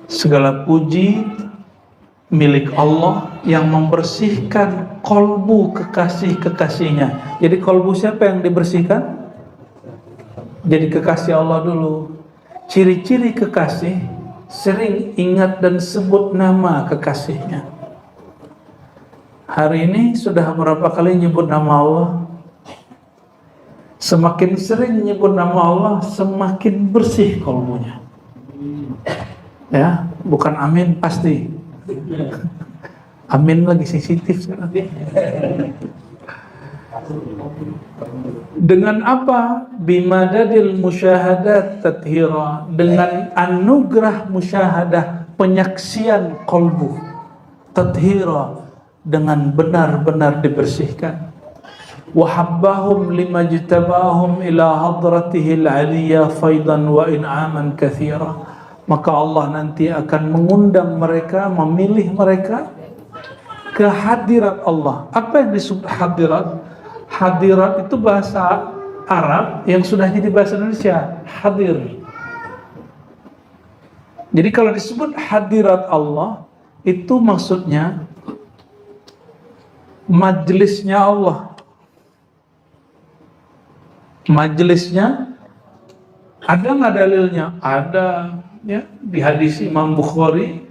Segala puji milik Allah yang membersihkan kolbu kekasih-kekasihnya. Jadi kolbu siapa yang dibersihkan? Jadi kekasih Allah dulu. Ciri-ciri kekasih sering ingat dan sebut nama kekasihnya. Hari ini sudah berapa kali nyebut nama Allah? Semakin sering nyebut nama Allah, semakin bersih kolbunya. Ya, bukan amin pasti. Amin lagi sensitif sekarang. Dengan apa? Bimadadil musyahadat tathira, dengan anugerah musyahadah, penyaksian kolbu, tathira, dengan benar-benar dibersihkan. Wahabbahum limajtabahum ila hadratihil aliyah faidan wa in'aman kathira. Maka Allah nanti akan mengundang mereka, memilih mereka ke hadirat Allah. Apa yang disebut hadirat? Hadirat itu bahasa Arab yang sudah jadi bahasa Indonesia, hadir. Jadi kalau disebut hadirat Allah, itu maksudnya majelisnya Allah. Majelisnya ada nggak dalilnya? Ada. Ya, di hadis Imam Bukhari,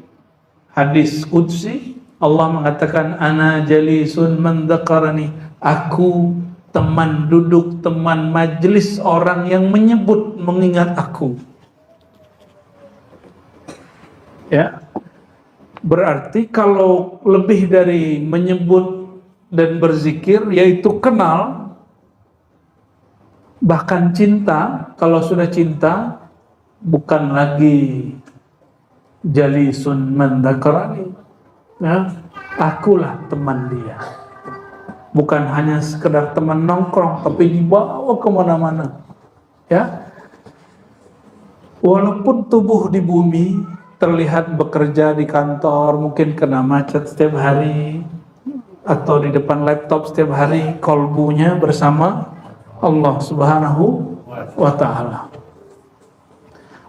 hadis qudsi, Allah mengatakan ana jalisun man dzakarani, aku teman duduk, teman majelis orang yang menyebut, mengingat aku. Ya. Berarti kalau lebih dari menyebut dan berzikir, yaitu kenal, bahkan cinta. Kalau sudah cinta, bukan lagi jalisun man dzakarani, ya, akulah teman dia. Bukan hanya sekedar teman nongkrong, tapi dibawa kemana-mana. Ya, walaupun tubuh di bumi terlihat bekerja di kantor, mungkin kena macet setiap hari, atau di depan laptop setiap hari, kolbunya bersama Allah Subhanahu wa Ta'ala.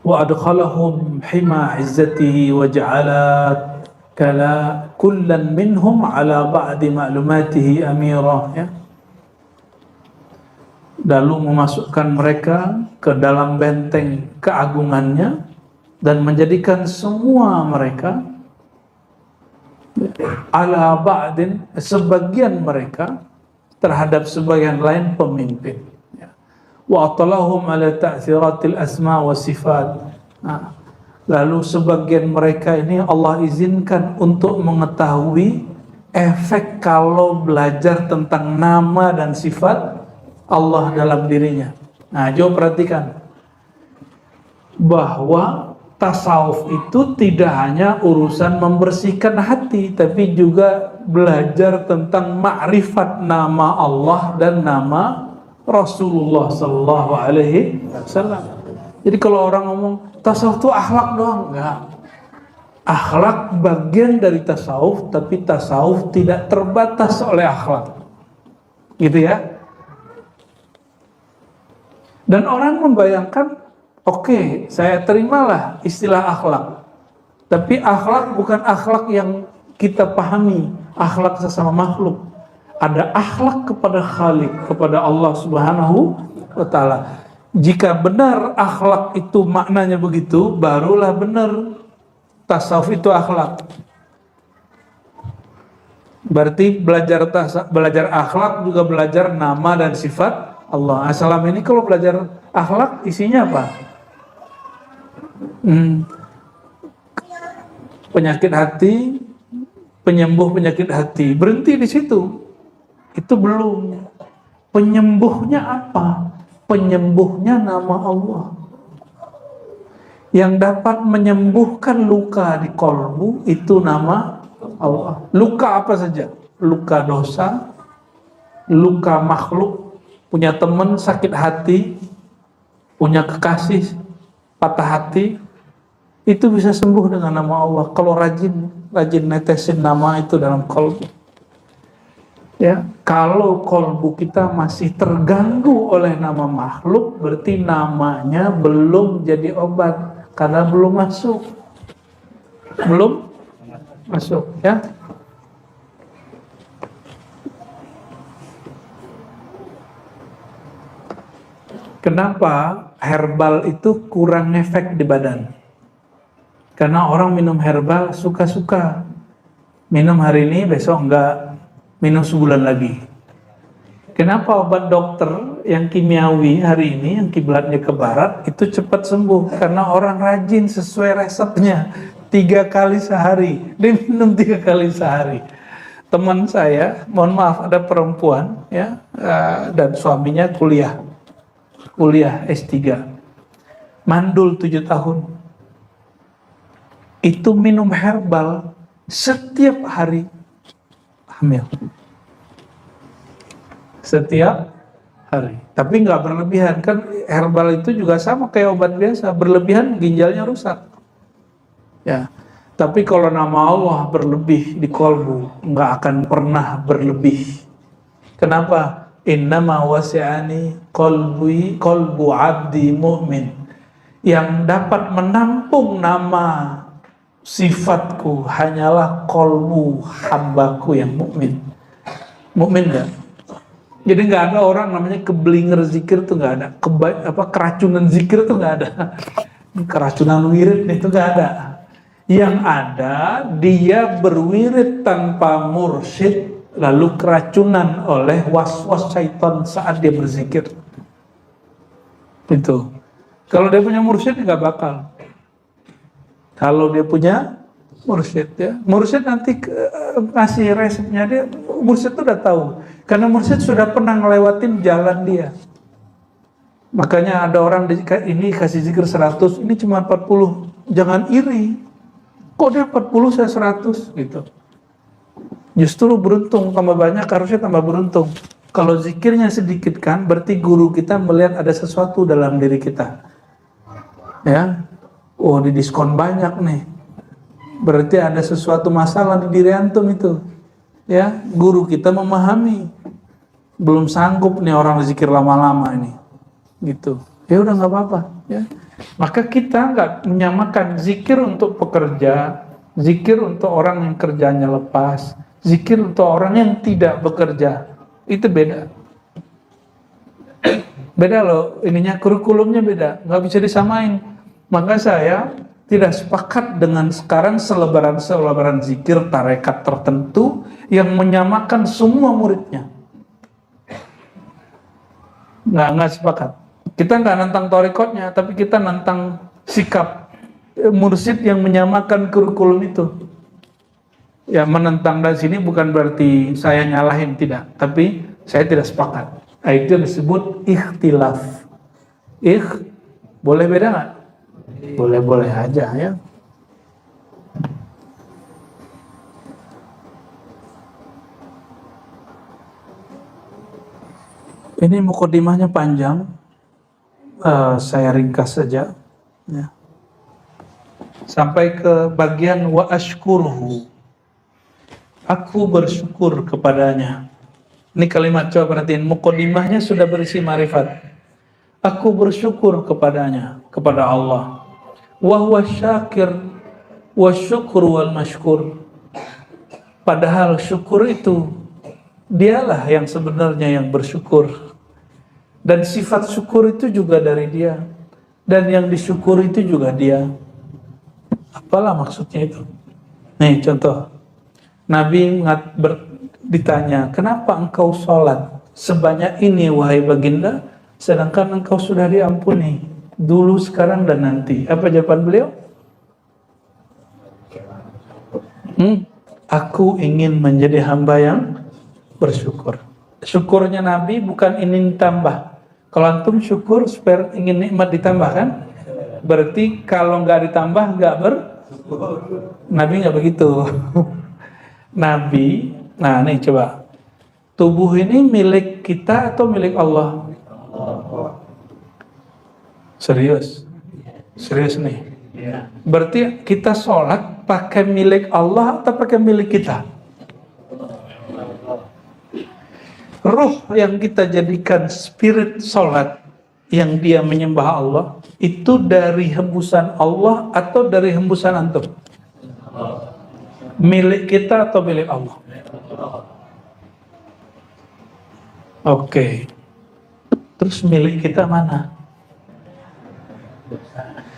Wa adkhalahum hima izzatihi wa ja'ala kala kullan minhum ala ba'di ma'lumatihi amira, ya. Lalu memasukkan mereka ke dalam benteng keagungannya dan menjadikan semua mereka ala ba'din, sebagian mereka terhadap sebagian lain pemimpin. Wa atalahum ala ta'thiratil asma wa sifat. Lalu sebagian mereka ini Allah izinkan untuk mengetahui efek kalau belajar tentang nama dan sifat Allah dalam dirinya. Nah, coba perhatikan bahwa tasawuf itu tidak hanya urusan membersihkan hati, tapi juga belajar tentang makrifat nama Allah dan nama Rasulullah Sallallahu Alaihi Wasallam. Jadi kalau orang ngomong tasawuf itu akhlak doang, enggak. Akhlak bagian dari tasawuf, tapi tasawuf tidak terbatas oleh akhlak, gitu ya. Dan orang membayangkan, oke, saya terimalah istilah akhlak, tapi akhlak bukan akhlak yang kita pahami, akhlak sesama makhluk. Ada akhlak kepada Khalik, kepada Allah Subhanahu wa Ta'ala. Jika benar akhlak itu maknanya begitu, barulah benar tasawuf itu akhlak. Berarti belajar akhlak juga belajar nama dan sifat Allah. Selama ini kalau belajar akhlak isinya apa? Penyakit hati, penyembuh penyakit hati. Berhenti di situ. Itu belum. Penyembuhnya apa? Penyembuhnya nama Allah. Yang dapat menyembuhkan luka di kolbu itu nama Allah. Luka apa saja? Luka dosa, luka makhluk, punya teman sakit hati, punya kekasih patah hati, itu bisa sembuh dengan nama Allah. Kalau rajin netesin nama itu dalam kolbu. Ya, kalau kolbu kita masih terganggu oleh nama makhluk, berarti namanya belum jadi obat karena belum masuk. belum masuk ya. Kenapa herbal itu kurang efek di badan? Karena orang minum herbal suka-suka. Minum hari ini, besok enggak. Minum sebulan lagi. Kenapa obat dokter yang kimiawi hari ini, yang kiblatnya ke barat, itu cepat sembuh? Karena orang rajin sesuai resepnya. 3 kali sehari. Dia minum 3 kali sehari. Teman saya, mohon maaf, ada perempuan ya, dan suaminya kuliah S3, mandul 7 tahun, itu minum herbal setiap hari, hamil setiap hari, tapi nggak berlebihan. Kan herbal itu juga sama kayak obat biasa, berlebihan ginjalnya rusak ya. Tapi kalau nama Allah berlebih di kolbu, nggak akan pernah berlebih. Kenapa? Innama wasi'ani qalbu abdi mu'min. Yang dapat menampung nama sifatku hanyalah kolbu hambaku yang mukmin. Mukmin enggak? Jadi nggak ada orang namanya keblinger zikir tuh nggak ada. Keracunan zikir tuh nggak ada. Keracunan wirid itu nggak ada. Yang ada dia berwirid tanpa mursyid, lalu keracunan oleh was-was syaitan saat dia berzikir. Itu. Kalau dia punya mursyid nggak bakal. Kalau dia punya mursyid ya, mursyid nanti kasih resepnya, dia mursyid itu udah tahu. Karena mursyid sudah pernah ngelewatin jalan dia. Makanya ada orang ini kasih zikir 100, ini cuma 40. Jangan iri. Kok dia 40 saya 100 gitu. Justru beruntung, tambah banyak harusnya tambah beruntung. Kalau zikirnya sedikit kan, berarti guru kita melihat ada sesuatu dalam diri kita. Ya, oh di diskon banyak nih. Berarti ada sesuatu masalah di diri antum itu. Ya, guru kita memahami. Belum sanggup nih orang zikir lama-lama ini. Gitu. Ya udah nggak apa-apa. Ya. Maka kita nggak menyamakan zikir untuk pekerja, zikir untuk orang yang kerjanya lepas, zikir untuk orang yang tidak bekerja, itu beda. Beda loh, ininya kurikulumnya beda, nggak bisa disamain. Maka saya tidak sepakat dengan sekarang selebaran zikir tarekat tertentu yang menyamakan semua muridnya. Nggak sepakat. Kita nggak nantang tarekatnya, tapi kita nantang sikap mursyid yang menyamakan kurikulum itu. Ya, menentang dari sini bukan berarti saya nyalahin, tidak, tapi saya tidak sepakat. Itu disebut ikhtilaf. Boleh beda nggak? Boleh aja ya. Ini mukadimahnya panjang, saya ringkas saja ya. Sampai ke bagian wa ashkuruhu, aku bersyukur kepadanya. Ini kalimat, coba perhatiin, mukadimahnya sudah berisi marifat. Aku bersyukur kepadanya, kepada Allah. Wa huwa syakir wa syukur wal mashkur. Padahal syukur itu dialah yang sebenarnya yang bersyukur. Dan sifat syukur itu juga dari dia. Dan yang disyukur itu juga dia. Apalah maksudnya itu? Nih contoh. Nabi ditanya, kenapa engkau sholat sebanyak ini wahai baginda, sedangkan engkau sudah diampuni dulu, sekarang, dan nanti. Apa jawaban beliau? Aku ingin menjadi hamba yang bersyukur. Syukurnya Nabi bukan ingin tambah. Kalau antum syukur supaya ingin nikmat ditambah kan? Berarti kalau nggak ditambah nggak Nabi nggak begitu. Nabi, nah nih coba, tubuh ini milik kita atau milik Allah? Serius nih. Berarti kita sholat pakai milik Allah atau pakai milik kita? Ruh yang kita jadikan spirit sholat, yang dia menyembah Allah, itu dari hembusan Allah atau dari hembusan antum? Milik kita atau milik Allah? Oke. Terus milik kita mana?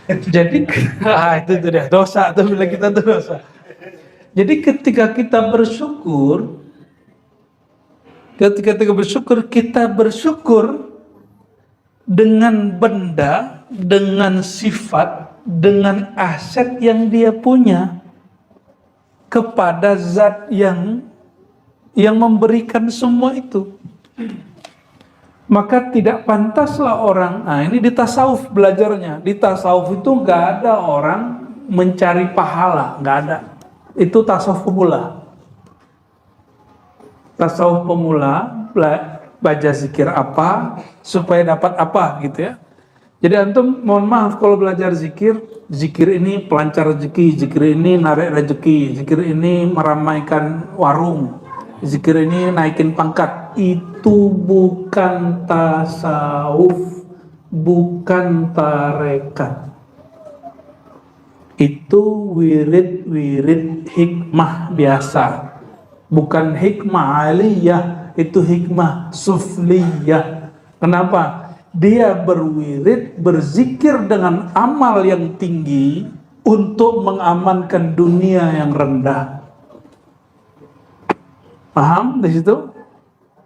Jadi itu dia dosa tuh, milik kita tuh dosa. Jadi ketika kita bersyukur, kita bersyukur dengan benda, dengan sifat, dengan aset yang dia punya kepada zat yang memberikan semua itu. Maka tidak pantaslah orang, ini di tasawuf belajarnya. Di tasawuf itu nggak ada orang mencari pahala, nggak ada. Itu tasawuf pemula. Tasawuf pemula baca zikir apa supaya dapat apa gitu ya. Jadi antum mohon maaf kalau belajar zikir ini pelancar rezeki, zikir ini narik rezeki, zikir ini meramaikan warung, zikir ini naikin pangkat. Itu bukan tasawuf, bukan tarekat. Itu wirid hikmah biasa. Bukan hikmah aliyah, itu hikmah sufliyah. Kenapa? Dia berwirid, berzikir dengan amal yang tinggi untuk mengamankan dunia yang rendah. Paham di situ?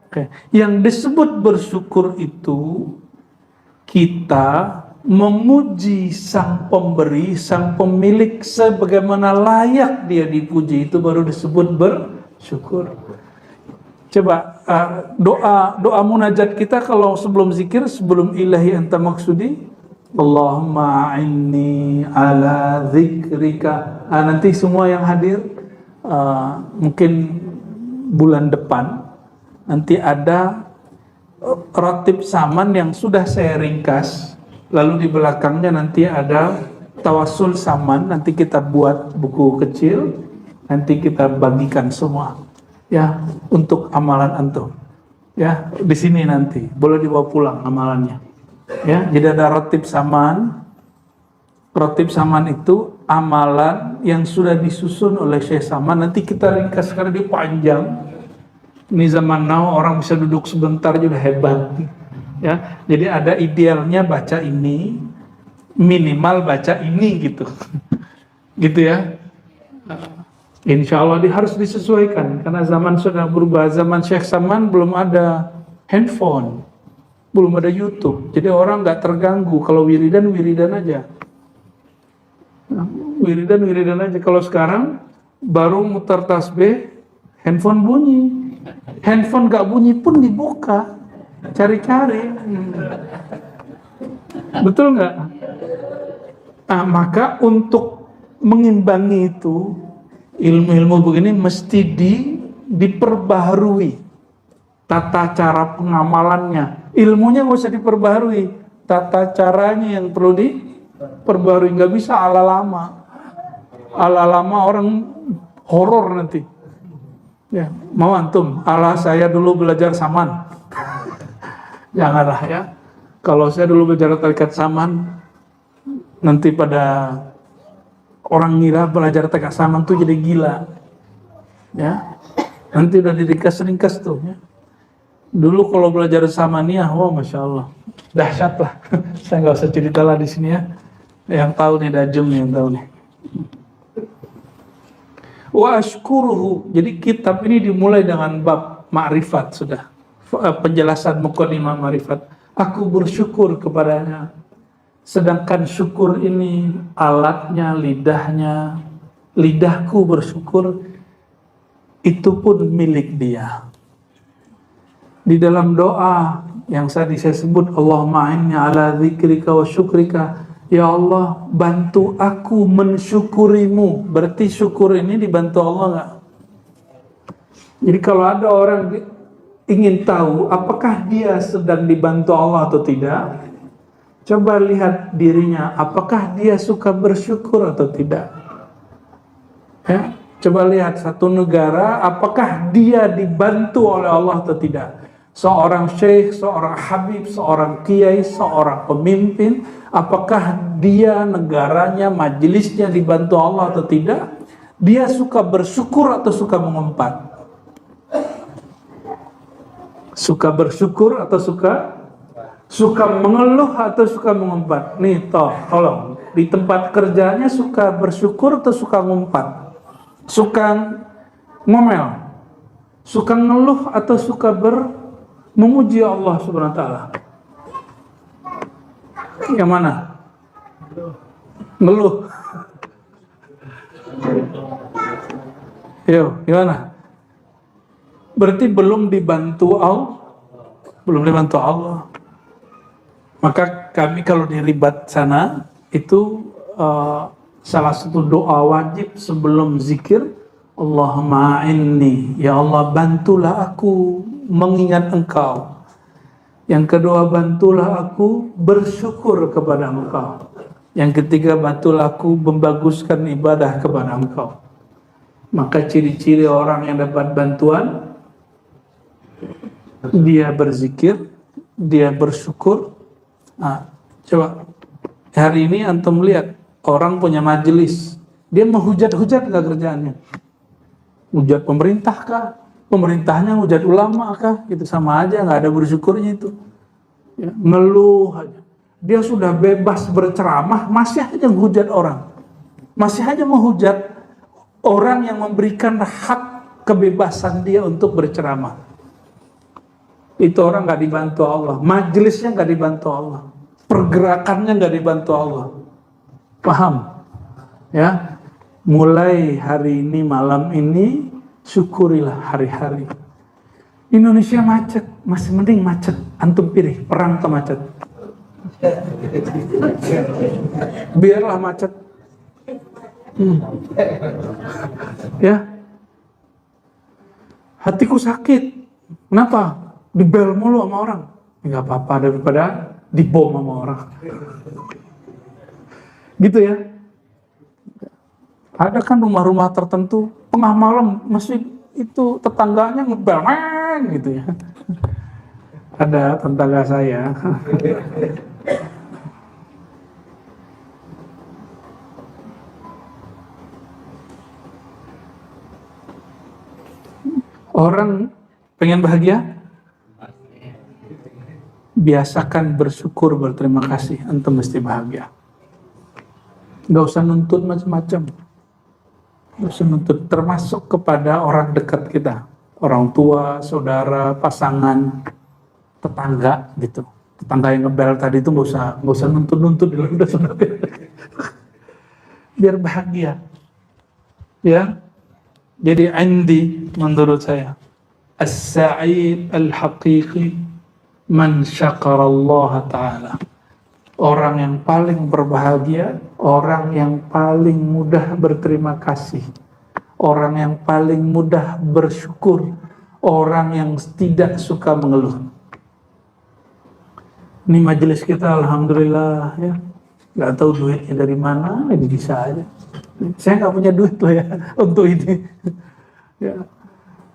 Oke. Yang disebut bersyukur itu kita memuji sang pemberi, sang pemilik sebagaimana layak dia dipuji, itu baru disebut bersyukur. Coba doa munajat kita kalau sebelum zikir, sebelum ilahi anta maksudi, Allahumma inni ala zikrika. Nanti semua yang hadir mungkin bulan depan nanti ada ratib saman yang sudah saya ringkas, lalu di belakangnya nanti ada tawassul saman, nanti kita buat buku kecil, nanti kita bagikan semua ya untuk amalan antum ya, di sini nanti boleh dibawa pulang amalannya ya. Jadi ada ratib saman. Ratib saman itu amalan yang sudah disusun oleh Syekh Saman, nanti kita ringkas karena dia panjang. Ini zaman now orang bisa duduk sebentar juga hebat ya. Jadi ada idealnya baca ini, minimal baca ini gitu gitu ya. Insya Allah harus disesuaikan karena zaman sudah berubah. Zaman Syekh Saman belum ada handphone, belum ada YouTube, jadi orang nggak terganggu. Kalau wiridan aja, wiridan aja. Kalau sekarang baru mutar tasbih, handphone bunyi. Handphone gak bunyi pun dibuka, cari-cari. Betul nggak? Maka untuk mengimbangi itu, ilmu-ilmu begini mesti diperbaharui tata cara pengamalannya. Ilmunya nggak usah diperbaharui, tata caranya yang perlu diperbaharui. Nggak bisa ala lama orang horor nanti ya. Mau antum ala saya dulu belajar saman janganlah ya. Kalau saya dulu belajar tarikat saman, nanti pada orang ngira belajar tarikat saman tuh jadi gila ya. Nanti udah diringkas tuh ya. Dulu kalau belajar samaniyah, wah masya Allah dahsyat lah. Saya nggak usah cerita lah di sini ya. Yang tahu nih Dajem nih, yang tahu nih. Wa ashkuruhu. Jadi kitab ini dimulai dengan bab ma'rifat, sudah penjelasan muqaddimah ma'rifat. Aku bersyukur kepadanya. Sedangkan syukur ini alatnya, lidahnya. Lidahku bersyukur, itu pun milik dia. Di dalam doa yang tadi saya sebut, Allahumma inni ala zikrika wa syukrika. Ya Allah, bantu aku mensyukurimu. Berarti syukur ini dibantu Allah nggak? Jadi kalau ada orang ingin tahu apakah dia sedang dibantu Allah atau tidak, coba lihat dirinya, apakah dia suka bersyukur atau tidak. Ya, coba lihat satu negara, apakah dia dibantu oleh Allah atau tidak. Seorang syekh, seorang habib, seorang kiai, seorang pemimpin, apakah dia, negaranya, majelisnya dibantu Allah atau tidak? Dia suka bersyukur atau suka mengumpat? Suka bersyukur atau suka mengeluh atau suka mengumpat? Nih, tolong. Di tempat kerjanya suka bersyukur atau suka ngumpat? Suka ngomel? Suka ngeluh atau suka memuji Allah Subhanahu wa taala? Yang mana? Ngeluh. Yo, gimana? Berarti belum dibantu Allah. Maka kami kalau di ribat sana itu salah satu doa wajib sebelum zikir, Allahumma inni, ya Allah bantulah aku mengingat Engkau. Yang kedua, bantulah aku bersyukur kepada Engkau. Yang ketiga, bantulah aku membaguskan ibadah kepada Engkau. Maka ciri-ciri orang yang dapat bantuan, dia berzikir, dia bersyukur. Nah, coba hari ini antum lihat orang punya majelis, dia menghujat-hujat nggak kerjaannya? Hujat pemerintah kah? Pemerintahnya hujat ulama kah? Itu sama aja, nggak ada bersyukurnya itu. Ya, ngeluh aja. Dia sudah bebas berceramah, masih aja menghujat orang, masih aja menghujat orang yang memberikan hak kebebasan dia untuk berceramah. Itu orang gak dibantu Allah, majelisnya gak dibantu Allah, pergerakannya gak dibantu Allah. Paham? Ya, mulai hari ini, malam ini, syukurilah hari-hari. Indonesia macet, masih mending macet. Antum pilih perang atau macet? Biarlah macet. Ya, hatiku sakit. Kenapa? Dibel mulu sama orang. Nggak apa-apa daripada dibom sama orang. Gitu ya. Ada kan rumah-rumah tertentu tengah malam masih itu tetangganya ngebel gitu ya. Ada tetangga saya. Orang pengen bahagia, biasakan bersyukur, berterima kasih, antum mesti bahagia. Gak usah nuntut macam-macam. Gak usah nuntut, termasuk kepada orang dekat kita, orang tua, saudara, pasangan, tetangga gitu. Tetangga yang ngebel tadi itu gak usah nuntut-nuntut, udah biar bahagia. Ya. Jadi indi menurut saya as-sa'id al-haqiqi man syakara Allah Ta'ala. Orang yang paling berbahagia, orang yang paling mudah berterima kasih, orang yang paling mudah bersyukur, orang yang tidak suka mengeluh. Ini majelis kita alhamdulillah ya, nggak tahu duitnya dari mana, ini bisa aja. Saya nggak punya duit loh ya untuk ini. Ya.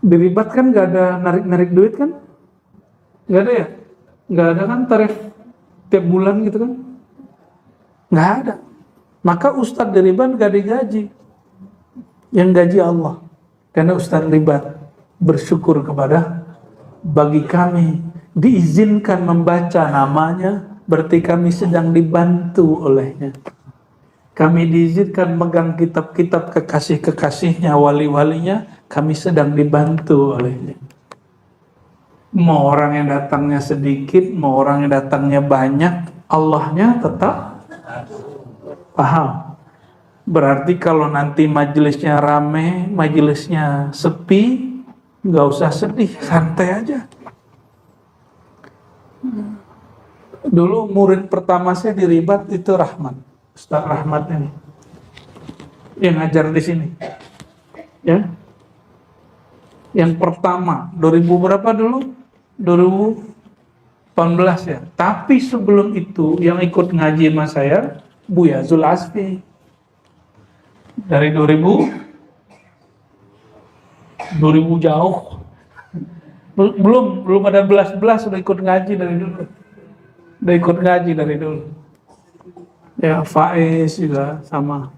Di ribat kan nggak ada narik duit kan? Nggak ada ya? Nggak ada kan tarif tiap bulan gitu kan? Nggak ada. Maka ustadz di ribat nggak digaji. Yang gaji Allah. Karena ustadz ribat bersyukur kepada, bagi kami diizinkan membaca namanya, berarti kami sedang dibantu olehnya. Kami diizinkan megang kitab-kitab kekasih-kekasihnya, wali-walinya, kami sedang dibantu olehnya. Mau orang yang datangnya sedikit, mau orang yang datangnya banyak, Allahnya tetap paham. Berarti kalau nanti majelisnya rame, majelisnya sepi, nggak usah sedih, santai aja. Dulu murid pertama saya di ribat itu Rahmat. Ustaz Rahmat ini yang ngajar di sini, ya. Yang pertama 2000 berapa dulu? 2018 ya. Tapi sebelum itu yang ikut ngaji sama saya Buya Zul Asfi dari 2000 jauh. Belum ada belas sudah ikut ngaji dari dulu. Ya, Faiz juga sama.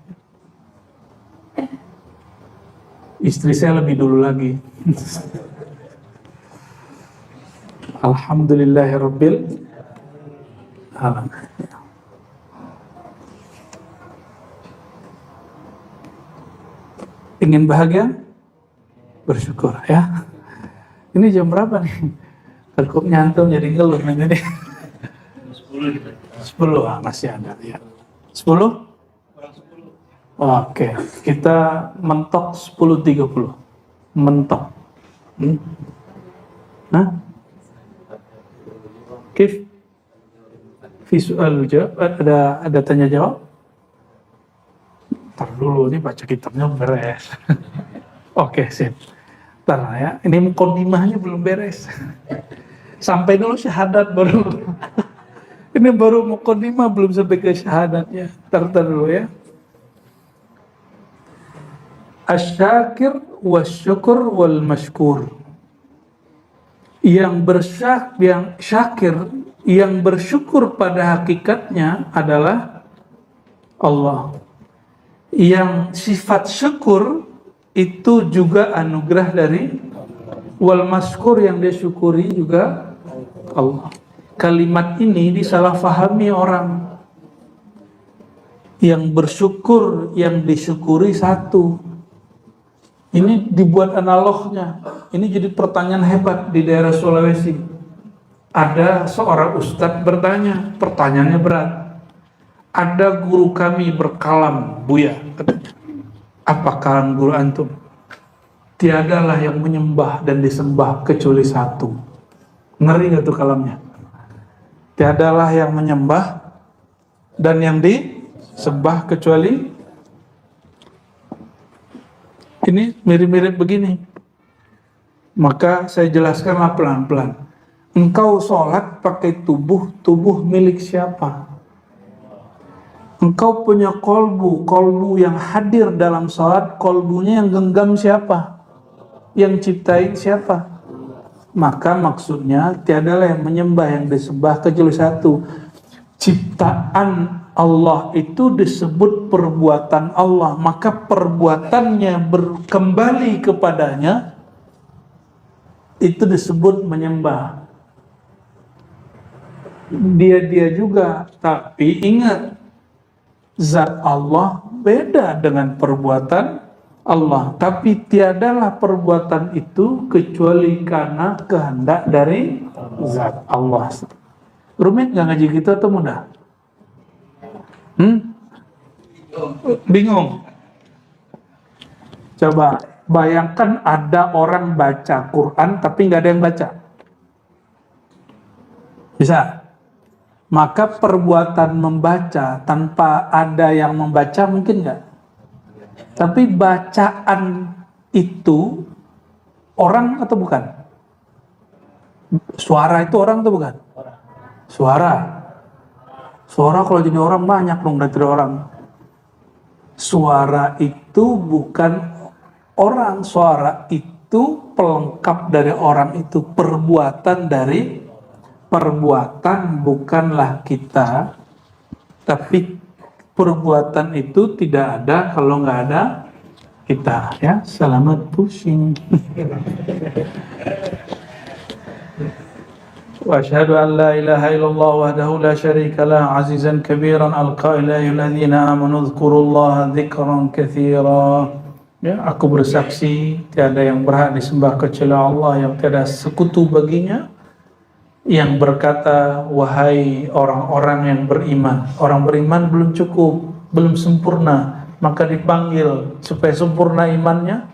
Istri saya lebih dulu lagi. Alhamdulillahirabbil alamin. Ingin bahagia? Bersyukur ya. Ini jam berapa nih? Cukup nyantum jadi ngeluh ini. 10 masih ada ya. 10? Oke, kita mentok 10.30. Mentok. Hah? Kif? Visual jawab, ada tanya jawab? Ntar dulu, nih baca kitabnya beres. Oke, sip. Ntar ya, ini mukadimahnya belum beres. Sampai dulu syahadat baru. Ini baru mukadimah, belum sampai ke syahadatnya. Ntar dulu ya. Asyakir wasyukur wal mashkur. Yang syakir, yang bersyukur pada hakikatnya adalah Allah. Yang sifat syukur itu juga anugerah dari wal mashkur, yang dia syukuri juga Allah. Kalimat ini disalahfahami orang. Yang bersyukur, yang disyukuri satu. Ini dibuat analognya. Ini jadi pertanyaan hebat di daerah Sulawesi. Ada seorang ustadz bertanya, pertanyaannya berat. Ada guru kami berkalam, Buya, katanya. Apa kalam guru antum? Tiadalah yang menyembah dan disembah kecuali satu. Ngeri gak tuh kalamnya? Tiadalah yang menyembah dan yang disembah kecuali. Ini mirip-mirip begini. Maka saya jelaskanlah pelan-pelan. Engkau sholat pakai tubuh milik siapa? Engkau punya kolbu yang hadir dalam sholat, kolbunya yang genggam siapa? Yang ciptain siapa? Maka maksudnya tiadalah yang menyembah, yang disembah kecuali satu. Ciptaan Allah itu disebut perbuatan Allah, maka perbuatannya kembali kepadanya itu disebut menyembah. Dia juga, tapi ingat, zat Allah beda dengan perbuatan Allah, tapi tiadalah perbuatan itu kecuali karena kehendak dari zat Allah. Rumit nggak ngaji gitu atau mudah? Bingung? Coba bayangkan ada orang baca Quran tapi nggak ada yang baca. Bisa? Maka perbuatan membaca tanpa ada yang membaca mungkin nggak? Tapi bacaan itu orang atau bukan? Suara itu orang atau bukan? Suara kalau jadi orang banyak dong dari orang. Suara itu bukan orang, suara itu pelengkap dari orang itu, perbuatan bukanlah kita, tapi perbuatan itu tidak ada kalau nggak ada kita, ya. Selamat pusing. Wa asyhadu an la ilaha illallah wahdahu la syarika lah azizan kabiran al-qail ya ayyuhalladzina amanu dzkurullaha dzikran katsira. Ya, aku bersaksi tiada yang berhak disembah kecuali Allah, yang tiada sekutu baginya, yang berkata, wahai orang-orang yang beriman. Orang beriman belum cukup, belum sempurna, maka dipanggil supaya sempurna imannya.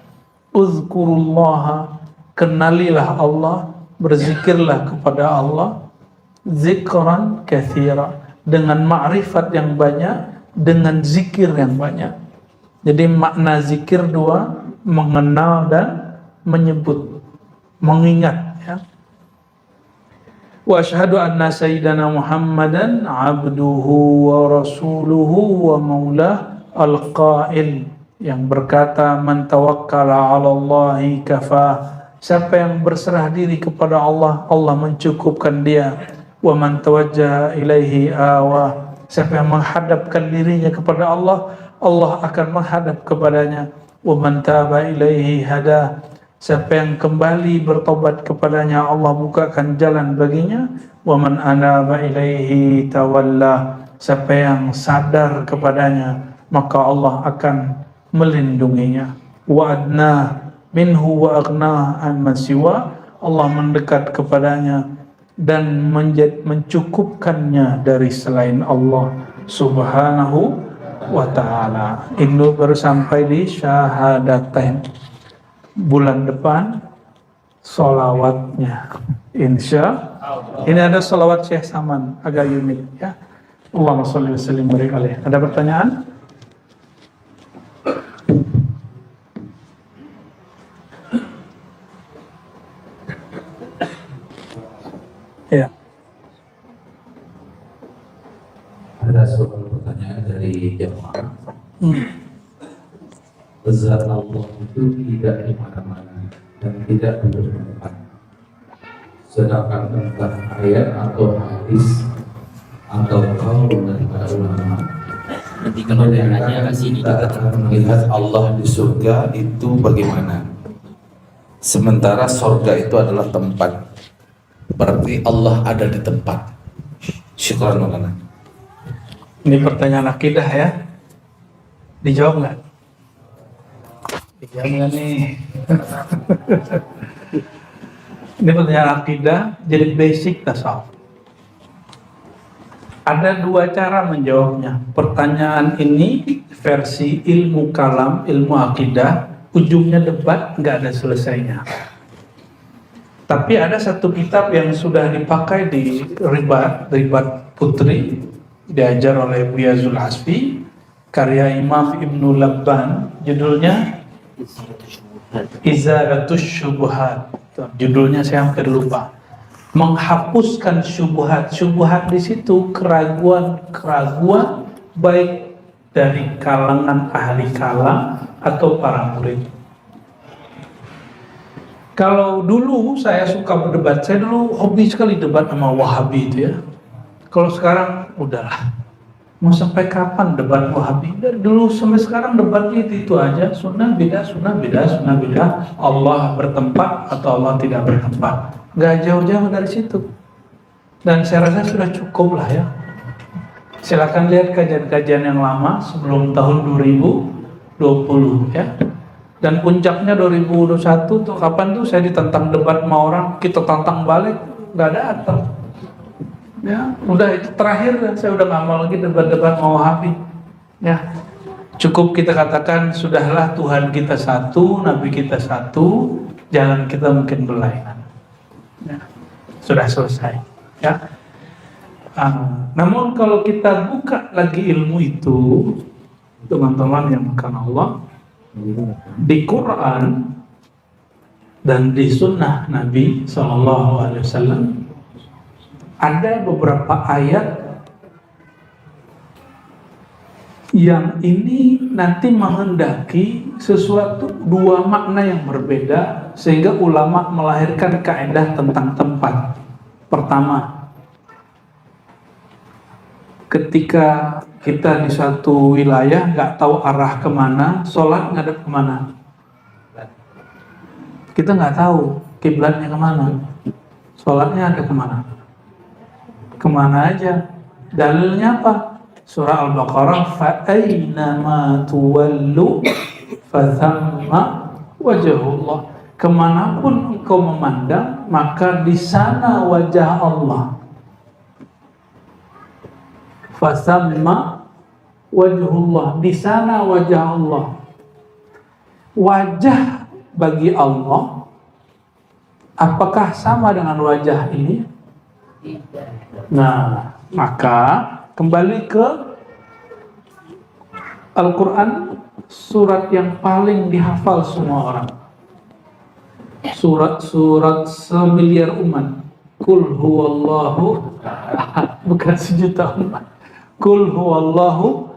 Uzkurullaha, kenalilah Allah, berzikirlah kepada Allah, zikran katsira, dengan ma'rifat yang banyak, dengan zikir yang banyak. Jadi makna zikir dua, mengenal dan menyebut, mengingat, ya. Wa asyhadu anna sayyidana Muhammadan abduhu wa rasuluhu wa maulah al-qail, yang berkata, man tawakkala 'ala Allahi kafah. Siapa yang berserah diri kepada Allah, Allah mencukupkan dia. Wa man tawajjaha ilaihi awah. Siapa yang menghadapkan dirinya kepada Allah, Allah akan menghadap kepadanya. wa man taba ilaihi hada. Siapa yang kembali bertobat kepadanya, Allah bukakan jalan baginya. Wa man anaba ilaihi tawalla. Siapa yang sadar kepadanya, maka Allah akan melindunginya. Wa adna minhu wa aghna amman siwa. Allah mendekat kepadanya dan mencukupkannya dari selain Allah subhanahu wa ta'ala. Ini baru sampai di syahadatain. Bulan depan solawatnya, insya ini ada solawat Syekh Saman, agak unik ya. Allahumma sholli wa sallim wa barik alaihi. Ada pertanyaan? Ya. Ada sebuah pertanyaan dari jemaah. Zat Allah itu tidak di mana-mana dan tidak duduk di tempat. Sedangkan tentang ayat atau hadis atau kaul dari para ulama, nanti kalau nanya ke sini kita akan melihat Allah di surga itu bagaimana. Sementara surga itu adalah tempat, berarti Allah ada di tempat. Syukran Maulana. Ini pertanyaan akidah ya. Dijawab nggak? Dijawab nggak nih? Ini pertanyaan akidah, jadi basic tasawuf. Ada dua cara menjawabnya. Pertanyaan ini versi ilmu kalam, ilmu akidah, ujungnya debat, nggak ada selesainya. Tapi ada satu kitab yang sudah dipakai di Ribat Putri, diajar oleh Buya Zul Asfi, karya Imam Ibnu Labban, judulnya Izalatus Syubhat. Judulnya saya hampir lupa. Menghapuskan syubhat. Syubhat di situ keraguan-keraguan baik dari kalangan ahli kalam atau para murid. Kalau dulu saya suka berdebat, saya dulu hobi sekali debat sama Wahabi itu ya. Kalau sekarang udahlah, mau sampai kapan debat Wahabi? Dari dulu sampai sekarang debatnya itu aja, sunnah bidah, sunnah bidah, sunnah bidah, Allah bertempat atau Allah tidak bertempat. Gak jauh-jauh dari situ. Dan saya rasa sudah cukup lah ya. Silakan lihat kajian-kajian yang lama sebelum tahun 2020 ya. Dan puncaknya 2021 tuh kapan tuh saya ditantang debat sama orang, kita tantang balik, nggak datang. Ya, udah itu terakhir dan saya udah nggak mau lagi debat-debat mau Wahabi. Ya, cukup kita katakan sudahlah Tuhan kita satu, Nabi kita satu, jalan kita mungkin berlainan. Ya, sudah selesai. Ya. Namun kalau kita buka lagi ilmu itu, teman-teman yang makan Allah, di Quran dan di Sunnah Nabi SAW ada beberapa ayat yang ini nanti menghendaki sesuatu dua makna yang berbeda sehingga ulama melahirkan kaidah tentang tempat. Pertama, ketika kita di suatu wilayah nggak tahu arah kemana, sholat ngadep kemana? Kita nggak tahu kiblatnya kemana, sholatnya ada kemana? Kemana aja? Dalilnya apa? Surah Al-Baqarah, fa'ainama tuwallu fathamma wajhullah. Kemanapun engkau memandang, maka di sana wajah Allah. Fasamma wajhullah, di sana wajah Allah. Wajah bagi Allah apakah sama dengan wajah ini? Nah, maka kembali ke Al-Quran, surat yang paling dihafal semua orang, surat semiliar umat. Qul huwallahu ahad, bukan sejuta umat. Qul huwallahu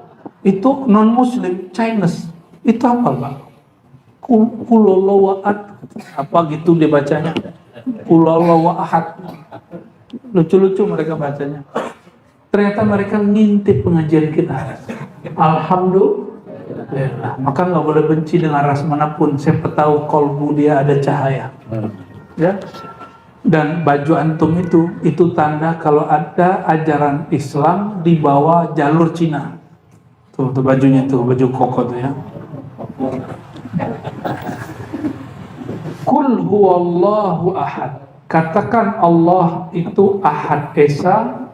itu non muslim Chinese itu apa Pak? Qul huwallahu ahad apa gitu dia bacanya, Qul huwallahu ahad, lucu-lucu mereka bacanya. Ternyata mereka ngintip pengajian kita. Alhamdulillah Ya, maka nggak boleh benci dengan ras manapun. Siapa tahu kolbu dia ada cahaya. Ya. Dan baju antum itu tanda kalau ada ajaran Islam di bawah jalur Cina. Tuh bajunya tuh, baju koko tuh ya. Qul huwallahu ahad. Katakan Allah itu Ahad Esa,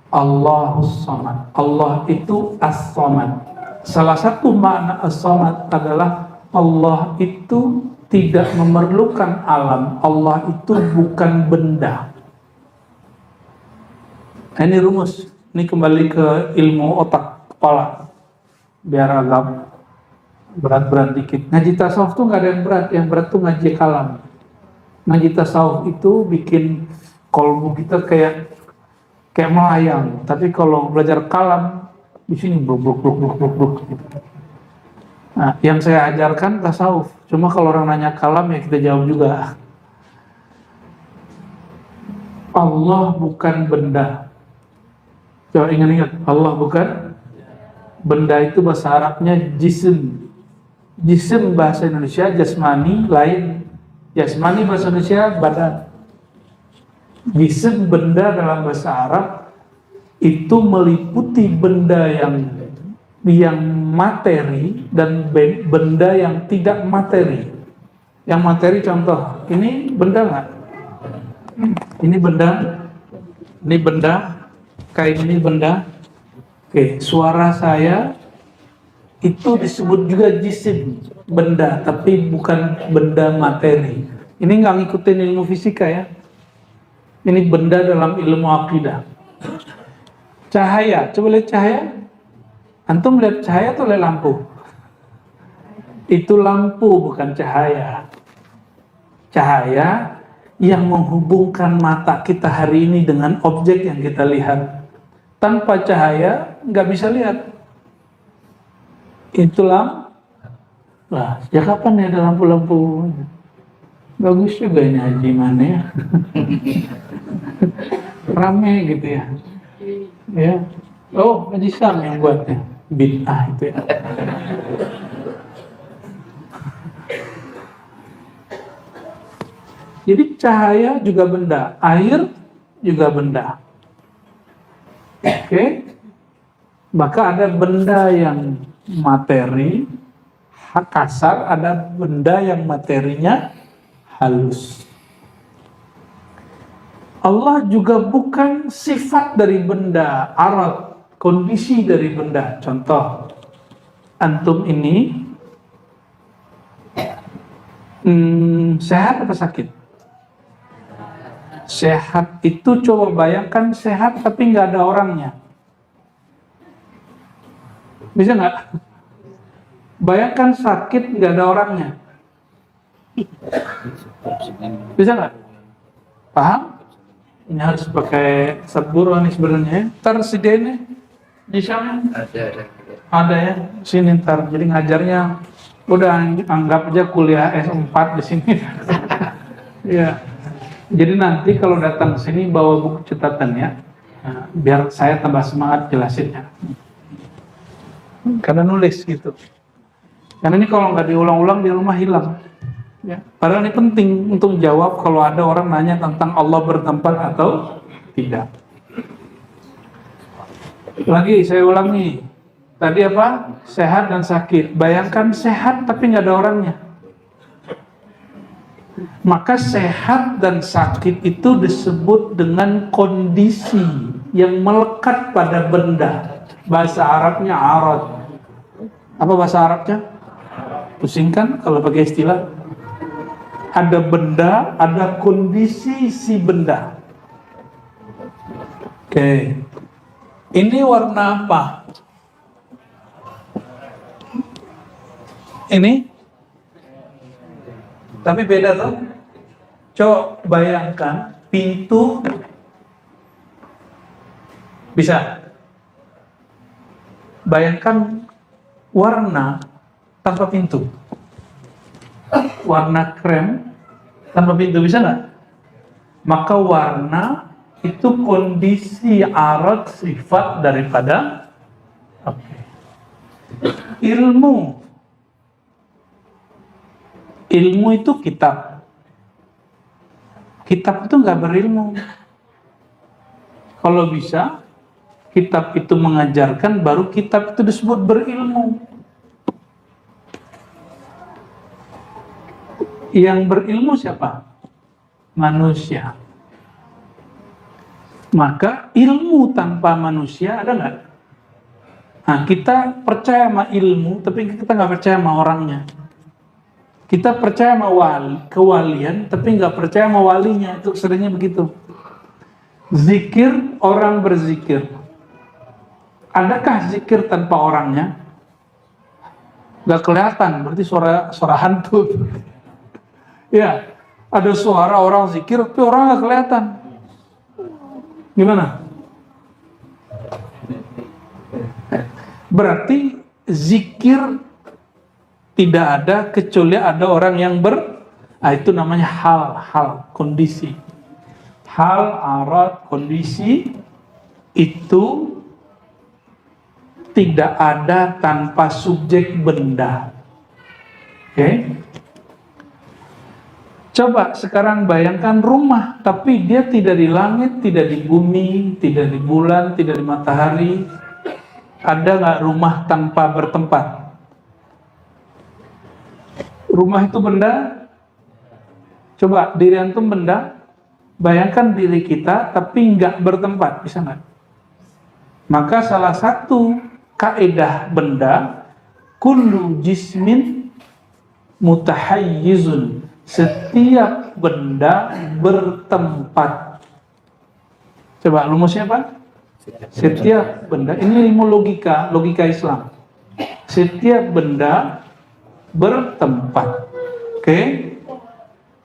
Allahus Samad. Allah itu As-Samad. Salah satu makna As-Samad adalah Allah itu tidak memerlukan alam. Allah itu bukan benda. Ini rumus. Ini kembali ke ilmu otak, kepala. Biar agak berat-berat dikit. Ngaji tasawuf tuh nggak ada yang berat. Yang berat tuh ngaji kalam. Ngaji tasawuf itu bikin kolbu kita kayak melayang. Tapi kalau belajar kalam di sini bruk. Nah, yang saya ajarkan tasawuf. Cuma kalau orang nanya kalam ya kita jawab juga. Allah bukan benda. Coba ingat-ingat, Allah bukan benda. Itu bahasa Arabnya jism. Jism bahasa Indonesia jasmani lain. Jasmani bahasa Indonesia badan. Jism benda dalam bahasa Arab itu meliputi benda yang materi dan benda yang tidak materi. Yang materi contoh, ini benda nggak? Ini benda, kayak ini benda. Oke, suara saya itu disebut juga jisim, benda, tapi bukan benda materi. Ini nggak ngikutin ilmu fisika ya. Ini benda dalam ilmu akidah. Cahaya, coba lihat cahaya. Antum lihat cahaya atau lihat lampu? Itu lampu, bukan cahaya. Cahaya yang menghubungkan mata kita hari ini dengan objek yang kita lihat. Tanpa cahaya nggak bisa lihat. Itu lampu. Lah, sejak kapan ya ada lampu-lampu? Bagus juga ini haji mana ya. Rame gitu ya. Ya. Oh, Haji Sam yang buatnya. Bid'ah itu ya. Jadi cahaya juga benda, air juga benda. Oke. Maka ada benda yang materi kasar, ada benda yang materinya halus. Allah juga bukan sifat dari benda, arat, kondisi dari benda. Contoh, antum ini sehat apa sakit? Sehat itu coba bayangkan sehat tapi nggak ada orangnya. Bisa nggak? Bayangkan sakit nggak ada orangnya. Bisa nggak? Paham? Ini harus pakai sabur nih sebenarnya. Ntar si Dene di sana ada ya. Sini ntar. Jadi ngajarnya udah anggap aja kuliah S4 di sini. Ya. Jadi nanti kalau datang ke sini bawa buku catatan ya. Nah, biar saya tambah semangat jelasinnya. Karena nulis gitu. Karena ini kalau nggak diulang-ulang di rumah hilang. Ya. Padahal ini penting untuk jawab kalau ada orang nanya tentang Allah bertempat atau tidak. Lagi saya ulangi. Tadi apa? Sehat dan sakit. Bayangkan sehat tapi nggak ada orangnya. Maka sehat dan sakit itu disebut dengan kondisi yang melekat pada benda. Bahasa Arabnya arad. Apa bahasa Arabnya? Pusing kan kalau pakai istilah? Ada benda, ada kondisi si benda. Oke. Ini warna apa? Ini? Tapi beda tuh. Coba bayangkan pintu. Bisa. Bayangkan warna tanpa pintu. Warna krem tanpa pintu, bisa nggak? Maka warna itu kondisi arat sifat daripada. Oke. Ilmu itu kitab. Kitab itu nggak berilmu. Kalau bisa, kitab itu mengajarkan, baru kitab itu disebut berilmu. Yang berilmu siapa? Manusia. Maka ilmu tanpa manusia ada nggak? Nah, kita percaya sama ilmu, tapi kita nggak percaya sama orangnya. Kita percaya sama kewalian, tapi nggak percaya sama walinya. Itu seringnya begitu. Zikir, orang berzikir. Adakah zikir tanpa orangnya? Nggak kelihatan, berarti suara hantu. Ya, ada suara orang zikir, tapi orang nggak kelihatan. Gimana? Berarti zikir tidak ada kecuali ada orang yang itu namanya hal, kondisi. Hal, arat, kondisi itu tidak ada tanpa subjek benda. Oke? Coba sekarang bayangkan rumah, tapi dia tidak di langit, tidak di bumi, tidak di bulan, tidak di matahari. Ada nggak rumah tanpa bertempat? Rumah itu benda. Coba diri antum benda. Bayangkan diri kita tapi nggak bertempat, bisa nggak? Maka salah satu kaidah benda, kullu jismin mutahayyizun. Setiap benda bertempat. Coba rumusnya apa? Setiap benda, ini ilmu logika Islam. Setiap benda bertempat. Oke?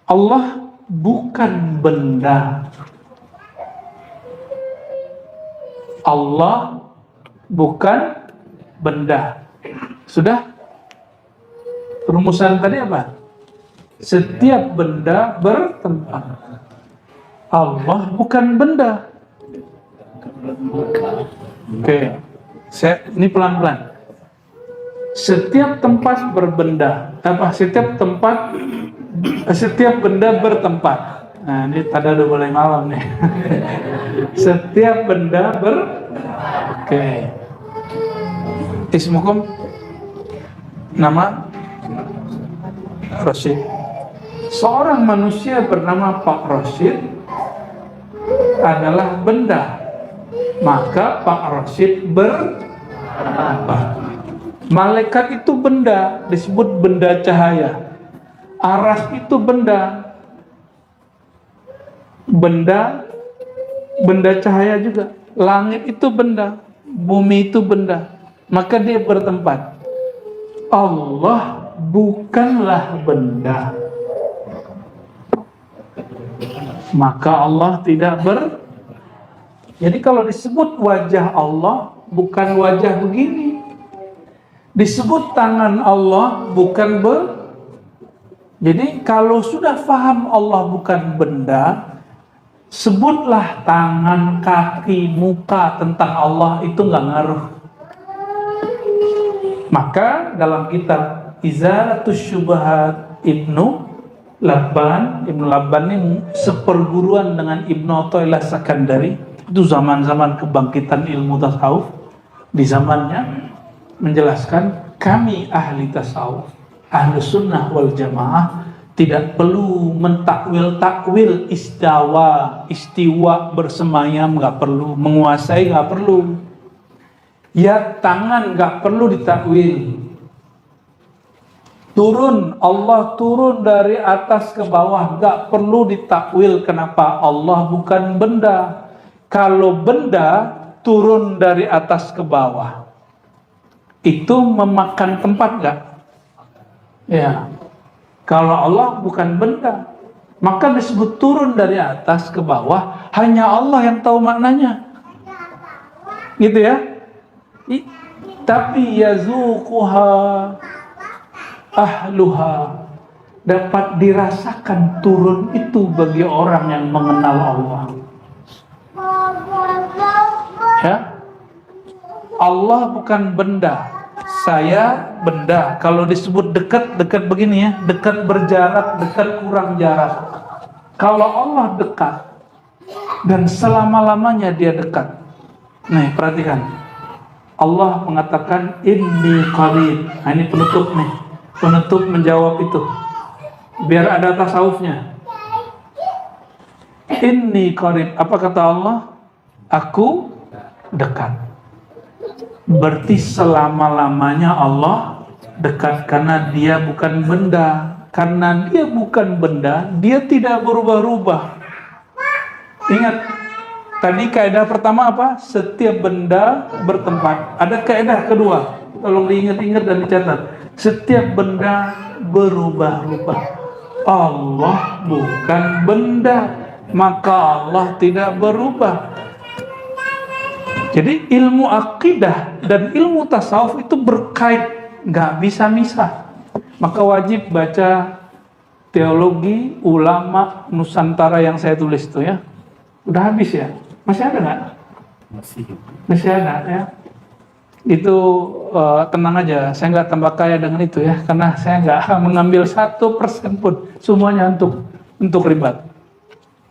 Allah bukan benda. Allah bukan benda. Sudah? Rumusan tadi apa? Setiap benda bertempat. Allah bukan benda. Oke. Ini pelan-pelan. Setiap tempat berbenda. Setiap benda bertempat. Nah, ini tanda udah mulai malam nih. Setiap benda Oke. Ismukum? Nama? Rashid. Seorang manusia bernama Pak Rashid adalah benda. Maka Pak Rashid bertempat. Malaikat itu benda, disebut benda cahaya. Aras itu benda. Benda cahaya juga. Langit itu benda, bumi itu benda. Maka dia bertempat. Allah bukanlah benda. Maka Allah tidak Jadi kalau disebut wajah Allah, bukan wajah begini. Disebut tangan Allah, bukan Jadi kalau sudah paham Allah bukan benda, sebutlah tangan, kaki, muka tentang Allah, itu nggak ngaruh. Maka dalam kitab Izalatus Syubhat Ibnu Labban ini seperguruan dengan Ibnu Athaillah Sakandari. Itu zaman-zaman kebangkitan ilmu tasawuf. Di zamannya menjelaskan kami ahli tasawuf, ahli sunnah wal jamaah tidak perlu mentakwil istiwa bersemayam, nggak perlu, menguasai nggak perlu. Ya tangan nggak perlu ditakwil. Allah turun dari atas ke bawah, nggak perlu ditakwil. Kenapa? Allah bukan benda. Kalau benda turun dari atas ke bawah, itu memakan tempat nggak? Ya. Kalau Allah bukan benda, maka disebut turun dari atas ke bawah. Hanya Allah yang tahu maknanya. Gitu ya. Tapi yazuquha ahluha, dapat dirasakan turun itu bagi orang yang mengenal Allah. Ya, Allah bukan benda. Saya benda. Kalau disebut dekat, dekat begini ya, dekat berjarak, dekat kurang jarak. Kalau Allah dekat dan selama-lamanya dia dekat. Nih, perhatikan. Allah mengatakan inni qarib. Nah, ini penutup nih. Penutup menjawab itu. Biar ada tasawufnya. Inni qarib. Apa kata Allah? Aku dekat. Berarti selama-lamanya Allah dekat, karena dia bukan benda. Karena dia bukan benda, dia tidak berubah-ubah. Ingat, tadi kaidah pertama apa? Setiap benda bertempat. Ada kaidah kedua, tolong diingat-ingat dan dicatat. Setiap benda berubah-ubah. Allah bukan benda, maka Allah tidak berubah. Jadi ilmu akidah dan ilmu tasawuf itu berkait, nggak bisa misah. Maka wajib baca teologi ulama Nusantara yang saya tulis itu ya. Udah habis ya? Masih ada nggak? Masih ada ya. Itu tenang aja, saya nggak tambah kaya dengan itu ya, karena saya nggak mengambil 1% pun, semuanya untuk ribat.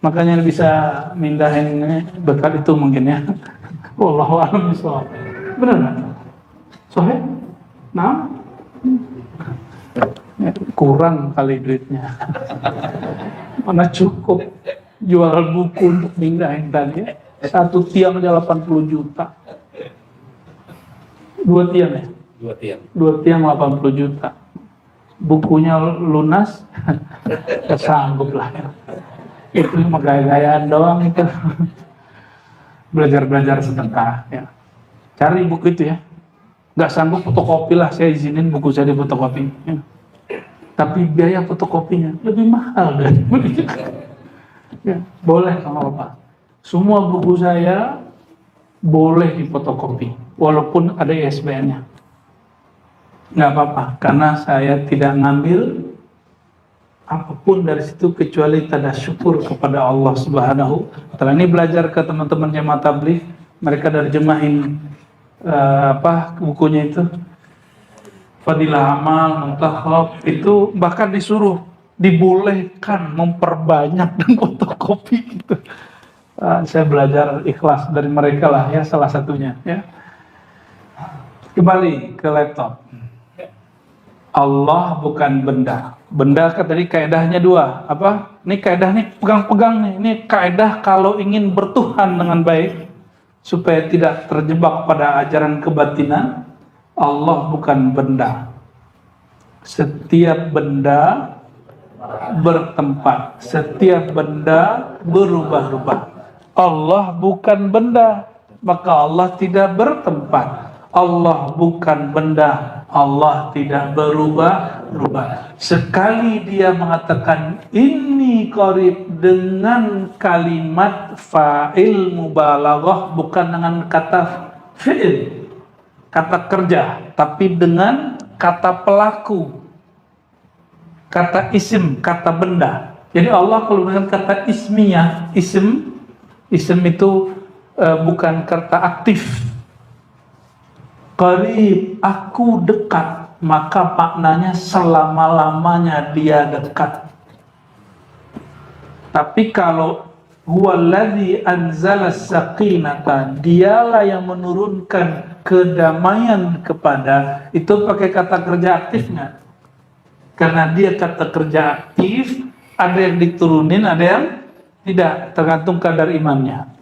Makanya bisa mindahin bekal itu mungkin ya. Wallahu a'lam bishawab. Benar nggak? Soheh? Nah, kurang kali duitnya. Mana cukup jual buku untuk mindahin tadi? Satu tiang aja 80 juta. 2 tiang ya? 2 tiang. 2 tiang 80 juta. Bukunya lunas, ya sanggup lah ya. Itu mah gaya-gayaan doang itu. Belajar sedekah ya. Cari buku itu ya. Nggak sanggup fotokopi lah, saya izinin buku saya difotokopi ya. Tapi biaya fotokopinya lebih mahal dari ya, boleh sama Bapak. Semua buku saya boleh difotokopi walaupun ada ISBN-nya. Nggak apa-apa, karena saya tidak ngambil apapun dari situ kecuali tanda syukur kepada Allah Subhanahu wa Ta'ala. Ini belajar ke teman-teman jemaah tabligh, mereka terjemahin bukunya itu Fadilah Amal, Muntakhab, itu bahkan disuruh dibolehkan memperbanyak dan fotokopi gitu. Saya belajar ikhlas dari mereka lah ya, salah satunya ya. Kembali ke laptop. Allah bukan benda. Benda kan tadi kaidahnya 2. Apa? Ini kaidah nih, pegang-pegang nih. Ini kaidah kalau ingin bertuhan dengan baik supaya tidak terjebak pada ajaran kebatinan. Allah bukan benda. Setiap benda bertempat. Setiap benda berubah-ubah. Allah bukan benda, maka Allah tidak bertempat. Allah bukan benda, Allah tidak berubah-ubah. Sekali dia mengatakan inni qarib dengan kalimat fa'il mubalaghah, bukan dengan kata fi'il, kata kerja, tapi dengan kata pelaku, kata isim, kata benda. Jadi Allah kalau dengan kata ismiyah, isim itu bukan kata aktif. Qarib, aku dekat, maka maknanya selama-lamanya dia dekat. Tapi kalau huwallazi anzala sakinata, dialah yang menurunkan kedamaian kepada, itu pakai kata kerja aktifnya. Karena dia kata kerja aktif, ada yang diturunin, ada yang tidak, tergantung kadar imannya.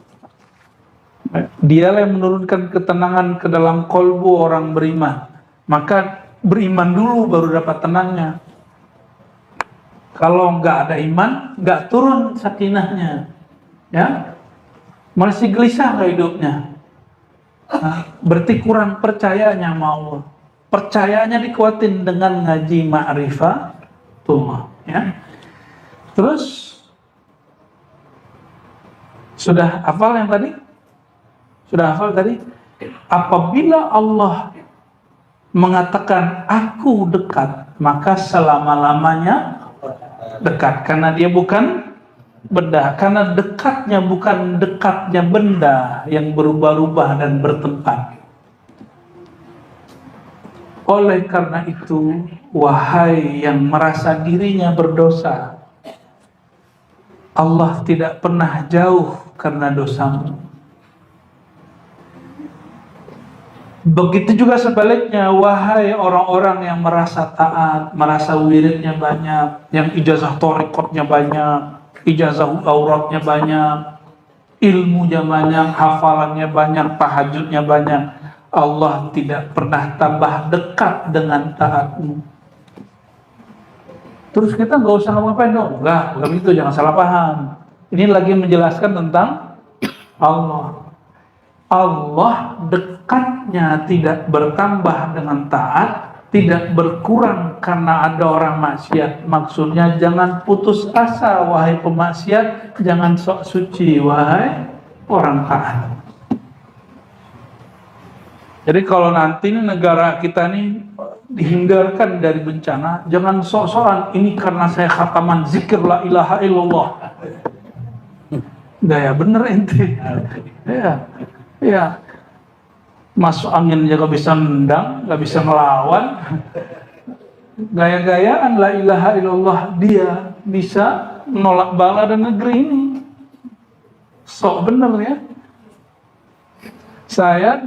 Dialah yang menurunkan ketenangan ke dalam kolbu orang beriman. Maka beriman dulu baru dapat tenangnya. Kalau nggak ada iman, nggak turun sakinahnya, ya masih gelisah hidupnya. Nah, berarti kurang percayanya sama Allah. Percayanya dikuatin dengan ngaji ma'rifatullah, ya. Terus sudah hafal yang tadi? Sudah hafal tadi? Apabila Allah mengatakan aku dekat, maka selama-lamanya dekat, karena dia bukan benda, karena dekatnya bukan dekatnya benda yang berubah-ubah dan bertempat. Oleh karena itu, wahai yang merasa dirinya berdosa, Allah tidak pernah jauh karena dosamu. Begitu juga sebaliknya, wahai orang-orang yang merasa taat, merasa wiridnya banyak, yang ijazah thariqatnya banyak, ijazah auratnya banyak, ilmunya banyak, hafalannya banyak, tahajudnya banyak, Allah tidak pernah tambah dekat dengan taatmu. Terus kita nggak usah ngapain dong? Enggak, bukan itu, jangan salah paham. Ini lagi menjelaskan tentang Allah. Allah dekatnya tidak bertambah dengan taat, tidak berkurang karena ada orang maksiat. Maksudnya jangan putus asa wahai pemaksiat, jangan sok suci wahai orang taat. Jadi kalau nanti negara kita nih dihindarkan dari bencana, jangan sok-sokan ini karena saya khataman zikir la ilaha illallah. Gaya bener ente. Ya, masuk angin aja gak bisa nendang, gak bisa ngelawan. Gaya-gayaan la ilaha illallah, dia bisa menolak bala dan negeri ini. Sok bener ya. Saya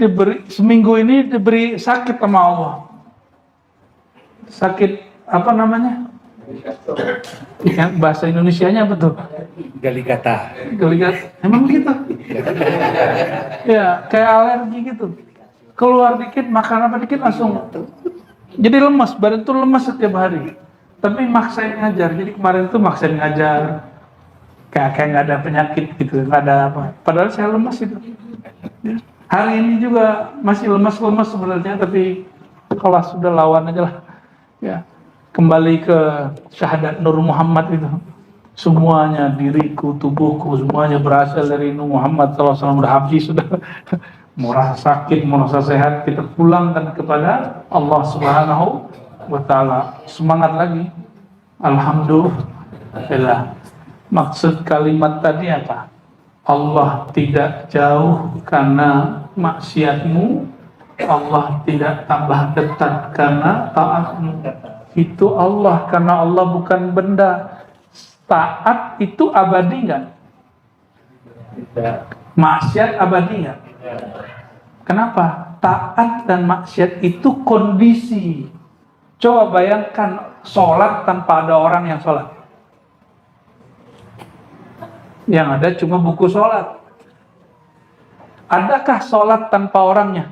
seminggu ini diberi sakit sama Allah. Sakit apa namanya? Bahasa Indonesianya apa tuh? Galigata. Emang gitu? Ya, kayak alergi gitu. Keluar dikit, makan apa dikit langsung. Jadi lemas, badan tuh lemas setiap hari. Tapi maksain ngajar. Jadi kemarin tuh maksain ngajar. Kayak nggak ada penyakit gitu, nggak ada apa. Padahal saya lemas itu. Ya. Hari ini juga masih lemas-lemas sebenarnya, tapi kalau sudah lawan aja lah. Ya, kembali ke syahadat Nur Muhammad itu. Semuanya, diriku, tubuhku, semuanya berasal dari Nur Muhammad SAW. Udah habis, sudah mau rasa sakit, mau rasa sehat, kita pulangkan kepada Allah Subhanahu wa Ta'ala. Semangat lagi. Alhamdulillah. Maksud kalimat tadi apa? Allah tidak jauh karena maksiatmu, Allah tidak tambah dekat karena taatmu. Itu Allah, karena Allah bukan benda. Taat itu abadi nggak? Maksiat abadi nggak? Kenapa? Taat dan maksiat itu kondisi. Coba bayangkan sholat tanpa ada orang yang sholat. Yang ada cuma buku sholat. Adakah sholat tanpa orangnya?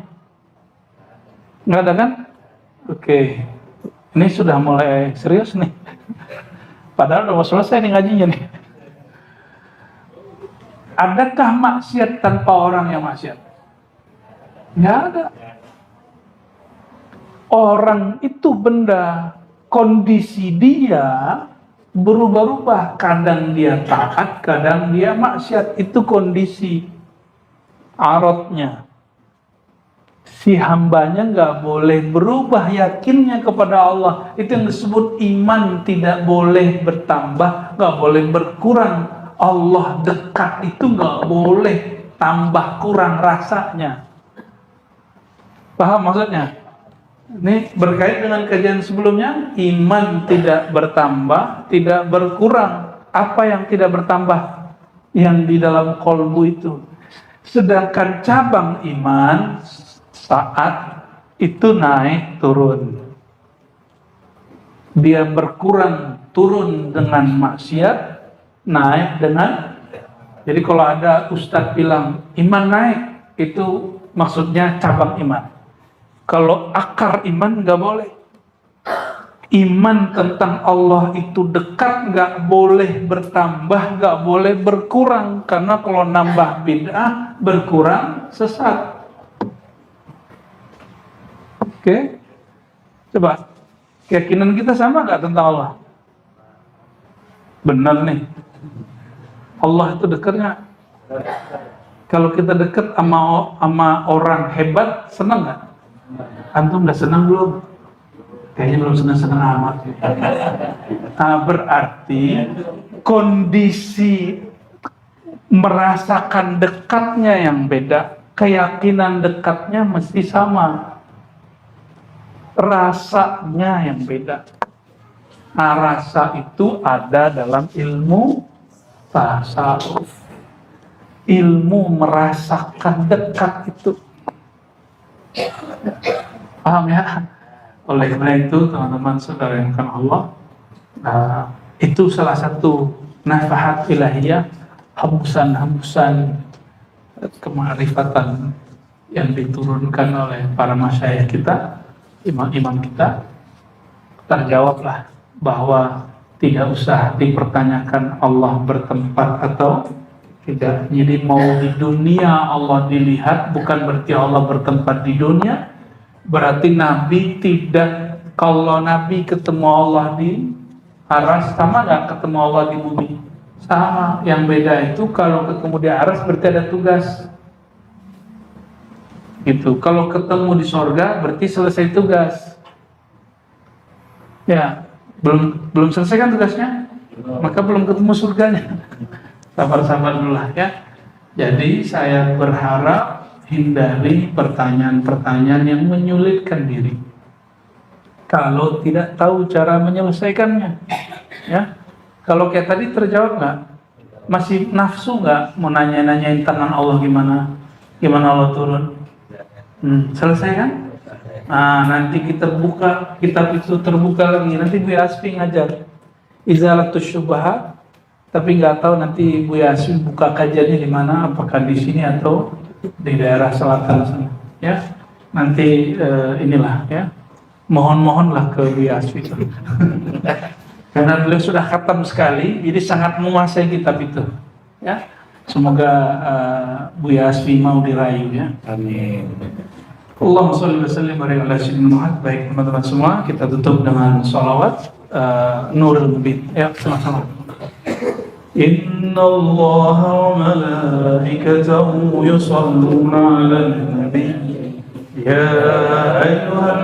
Nggak ada kan? Oke. Ini sudah mulai serius nih. Padahal udah mau selesai nih ngajinya nih. Adakah maksiat tanpa orang yang maksiat? Nggak ada. Orang itu benda, kondisi dia berubah-ubah. Kadang dia taat, kadang dia maksiat. Itu kondisi aratnya. Si hambanya nggak boleh berubah yakinnya kepada Allah. Itu yang disebut iman, tidak boleh bertambah, nggak boleh berkurang. Allah dekat itu nggak boleh tambah kurang rasanya. Paham maksudnya? Ini berkait dengan kajian sebelumnya. Iman tidak bertambah, tidak berkurang. Apa yang tidak bertambah? Yang di dalam qalbu itu. Sedangkan cabang iman saat itu naik turun, dia berkurang turun dengan maksiat, naik dengan. Jadi kalau ada ustadz bilang iman naik, itu maksudnya cabang iman. Kalau akar iman nggak boleh. Iman tentang Allah itu dekat, nggak boleh bertambah, nggak boleh berkurang, karena kalau nambah bid'ah, berkurang sesat. Oke, coba keyakinan kita sama nggak tentang Allah? Benar nih, Allah itu dekatnya. Kalau kita dekat sama orang hebat, senang nggak? Antum udah senang belum? Kayaknya belum senang-senang amat. Nah, berarti kondisi merasakan dekatnya yang beda, keyakinan dekatnya mesti sama. rasanya yang beda. Nah, rasa itu ada dalam ilmu tasawuf. Ilmu merasakan dekat itu. Paham ya? Oleh karena itu, teman-teman saudara yang akan Allah, itu salah satu nafahat ilahiyah, hembusan-hembusan kemarifatan yang diturunkan oleh para masyayikh kita, imam-imam kita. Terjawablah bahwa tidak usah dipertanyakan Allah bertempat atau tidak. Jadi mau di dunia Allah dilihat bukan berarti Allah bertempat di dunia. Berarti Nabi tidak, kalau Nabi ketemu Allah di aras, sama nggak ketemu Allah di bumi? Sama. Yang beda itu kalau ketemu di aras berarti ada tugas. Gitu. Kalau ketemu di sorga berarti selesai tugas. Ya, belum selesai kan tugasnya? Maka belum ketemu surganya. Sabar-sabar dulu lah ya. Jadi saya berharap hindari pertanyaan-pertanyaan yang menyulitkan diri. Kalau tidak tahu cara menyelesaikannya, ya. Kalau kayak tadi terjawab nggak? Masih nafsu nggak mau nanyain tangan Allah gimana? Gimana Allah turun? Selesai kan? Nah, nanti kita buka kitab itu terbuka lagi. Nanti Bu Yasfi ngajar Izalatus Syubhat, tapi nggak tahu nanti Bu Yasfi buka kajiannya di mana, apakah di sini atau di daerah selatan sana. Ya, nanti inilah ya. Mohon-mohonlah ke Bu Yasfi itu. Karena beliau sudah khatam sekali, jadi sangat menguasai kitab itu. Ya, semoga Bu Yasfi mau dirayu ya. Amin. Allahumma sholli wa sallim ala sayyidina Muhammad. Baik teman-teman semua, kita tutup dengan sholawat Nurul Mubin. Ya, sama-sama. Inna Allah wa malaikatahu yusalluna 'alan nabi. Ya ayyuhal